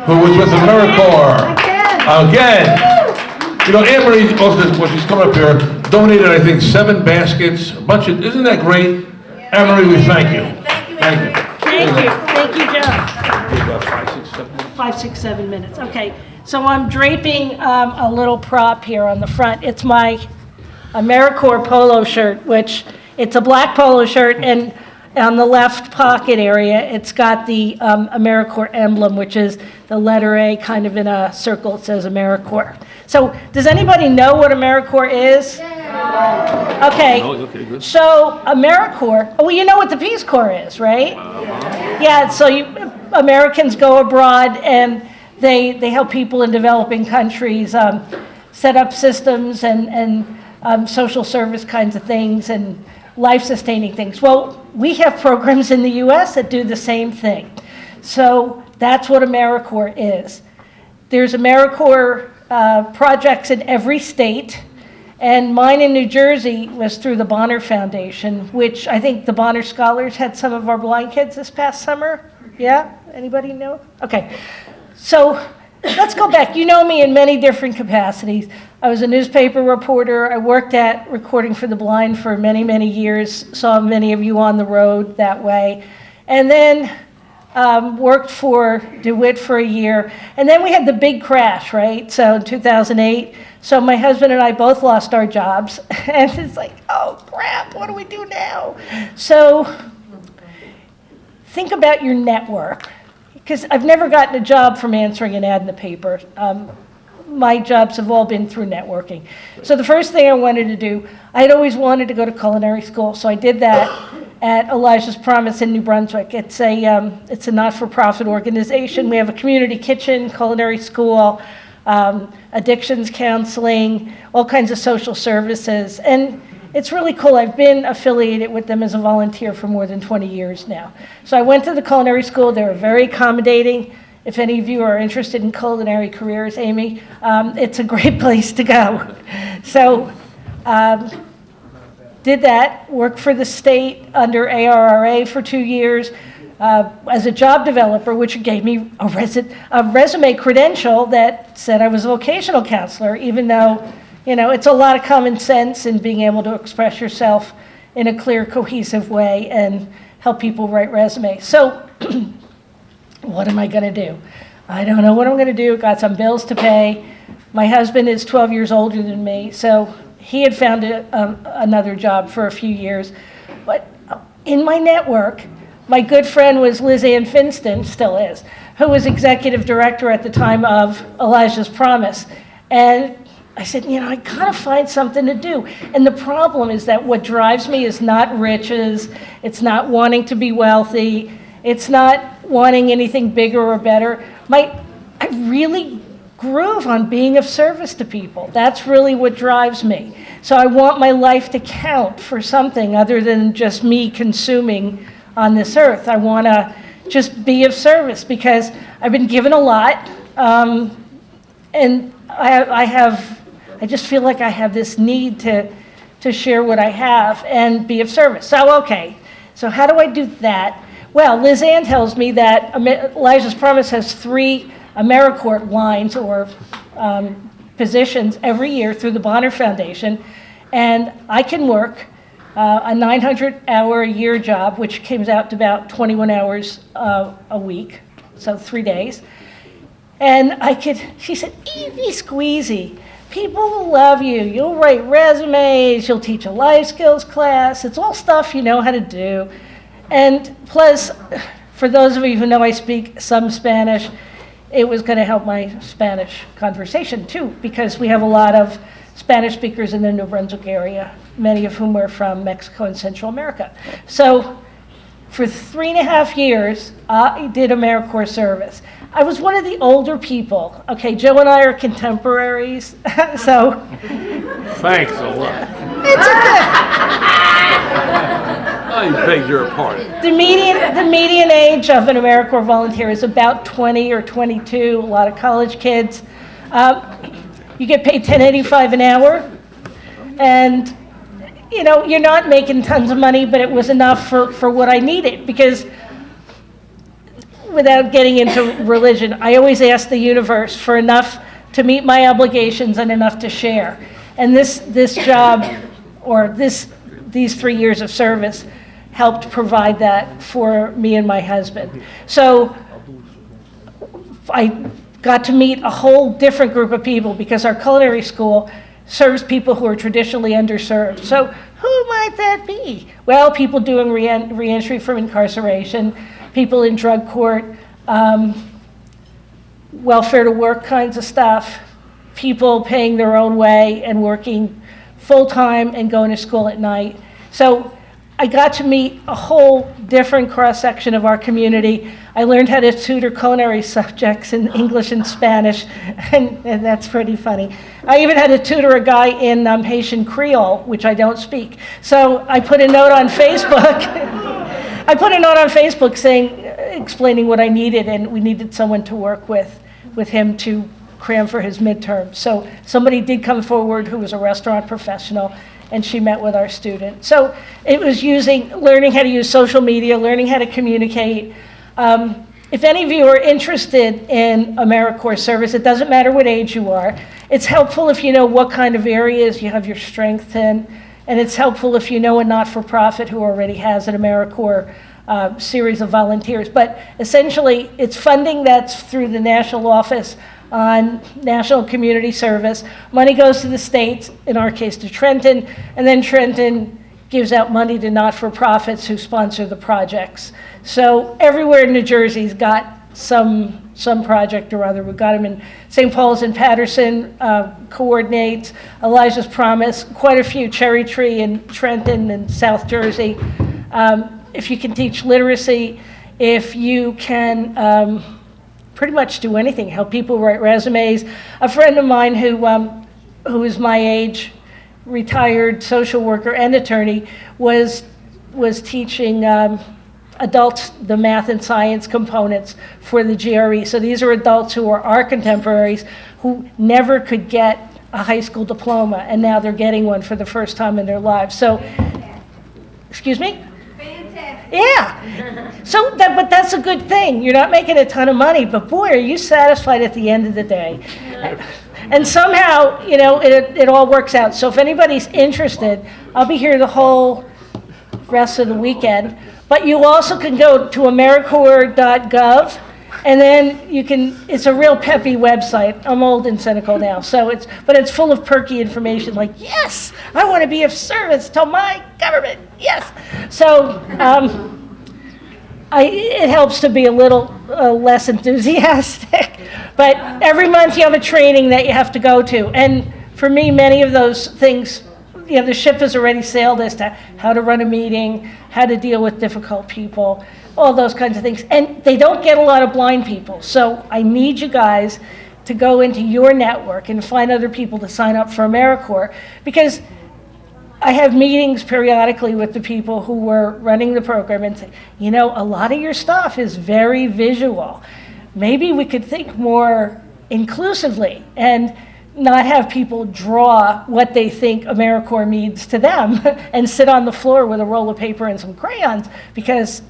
who was with Americorps. Again. You know, AnneMarie, also, when she's coming up here, donated, I think, 7 baskets, a bunch of, isn't that great? AnneMarie, we thank you. Thank you. Thank you, Joe. 5, 6, 7 minutes. Okay, so I'm draping a little prop here on the front. It's my Americorps polo shirt, which it's a black polo shirt, and on the left pocket area, it's got the Americorps emblem, which is the letter A kind of in a circle. It says Americorps. So does anybody know what Americorps is? Okay. So Americorps, well, you know what the Peace Corps is, right? Yeah, so Americans go abroad and they help people in developing countries set up systems and social service kinds of things and life-sustaining things. Well, we have programs in the U.S. that do the same thing. So that's what Americorps is. There's Americorps projects in every state, and mine in New Jersey was through the Bonner Foundation, which I think the Bonner Scholars had some of our blind kids this past summer. Yeah? Anybody know? Okay. So let's go back. You know me in many different capacities. I was a newspaper reporter. I worked at Recording for the Blind for many, many years, saw many of you on the road that way. And then worked for DeWitt for a year. And then we had the big crash, right? So in 2008. So my husband and I both lost our jobs. And it's like, oh, crap, what do we do now? So think about your network. Because I've never gotten a job from answering an ad in the paper. My jobs have all been through networking. So the first thing I wanted to do, I had always wanted to go to culinary school, so I did that at Elijah's Promise in New Brunswick. It's a not-for-profit organization. We have a community kitchen, culinary school, addictions counseling, all kinds of social services, and it's really cool. I've been affiliated with them as a volunteer for more than 20 years now. So I went to the culinary school. They were very accommodating. If any of you are interested in culinary careers, Amy, it's a great place to go. So did that, worked for the state under ARRA for 2 years as a job developer, which gave me a resume credential that said I was a vocational counselor, even though, you know, it's a lot of common sense in being able to express yourself in a clear, cohesive way and help people write resumes. So what am I going to do? I don't know what I'm going to do. Got some bills to pay. My husband is 12 years older than me, so he had found another job for a few years. But in my network, my good friend was Liz Ann Finston, still is, who was executive director at the time of Elijah's Promise. And I said, you know, I gotta find something to do. And the problem is that what drives me is not riches, it's not wanting to be wealthy, it's not wanting anything bigger or better. I really groove on being of service to people. That's really what drives me. So I want my life to count for something other than just me consuming on this earth. I wanna just be of service because I've been given a lot, and I just feel like I have this need to share what I have and be of service. So, okay, so how do I do that? Well, Liz Ann tells me that Elijah's Promise has 3 Americorps lines or positions every year through the Bonner Foundation, and I can work a 900-hour-a-year job, which comes out to about 21 hours a week, so 3 days. And she said, easy squeezy. People will love you. You'll write resumes, you'll teach a life skills class. It's all stuff you know how to do. And plus, for those of you who know I speak some Spanish, it was going to help my Spanish conversation too, because we have a lot of Spanish speakers in the New Brunswick area, many of whom are from Mexico and Central America. So for 3.5 years, I did Americorps service. I was one of the older people. Okay, Joe and I are contemporaries, so. Thanks a lot. It's okay. I beg your pardon. The median age of an Americorps volunteer is about 20 or 22, a lot of college kids. You get paid $10.85 an hour, and you know, you're not making tons of money, but it was enough for what I needed, because without getting into religion, I always ask the universe for enough to meet my obligations and enough to share. And this job, or these 3 years of service, helped provide that for me and my husband. So I got to meet a whole different group of people because our culinary school serves people who are traditionally underserved. So who might that be? Well, people doing reentry from incarceration, people in drug court, welfare to work kinds of stuff, people paying their own way and working full-time and going to school at night. So I got to meet a whole different cross-section of our community. I learned how to tutor culinary subjects in English and Spanish, and that's pretty funny. I even had to tutor a guy in Haitian Creole, which I don't speak. So I put a note on Facebook. I put a note on Facebook explaining what I needed, and we needed someone to work with him to cram for his midterm. So somebody did come forward who was a restaurant professional, and she met with our student. So it was learning how to use social media, learning how to communicate. If any of you are interested in Americorps service, it doesn't matter what age you are. It's helpful if you know what kind of areas you have your strength in, and it's helpful if you know a not-for-profit who already has an Americorps series of volunteers. But essentially, it's funding that's through the national office on National Community Service. Money goes to the states, in our case to Trenton, and then Trenton gives out money to not-for-profits who sponsor the projects. So everywhere in New Jersey's got some project or other. We've got them in St. Paul's and Patterson, coordinates, Elijah's Promise, quite a few, Cherry Tree in Trenton and South Jersey. If you can teach literacy, if you can pretty much do anything, help people write resumes. A friend of mine who is my age, retired social worker and attorney, was teaching adults the math and science components for the GRE. So these are adults who are our contemporaries who never could get a high school diploma, and now they're getting one for the first time in their lives. So, excuse me? Yeah. But that's a good thing. You're not making a ton of money, but boy, are you satisfied at the end of the day. And somehow, it all works out. So if anybody's interested, I'll be here the whole rest of the weekend. But you also can go to Americorps.gov, and then it's a real peppy website. I'm old and cynical now, but it's full of perky information like, yes, I want to be of service to my government, yes. So it helps to be a little less enthusiastic. But every month you have a training that you have to go to. And for me, many of those things, the ship has already sailed as to how to run a meeting, how to deal with difficult people, all those kinds of things. And they don't get a lot of blind people. So I need you guys to go into your network and find other people to sign up for Americorps, because I have meetings periodically with the people who were running the program and say, a lot of your stuff is very visual. Maybe we could think more inclusively and not have people draw what they think Americorps means to them and sit on the floor with a roll of paper and some crayons, because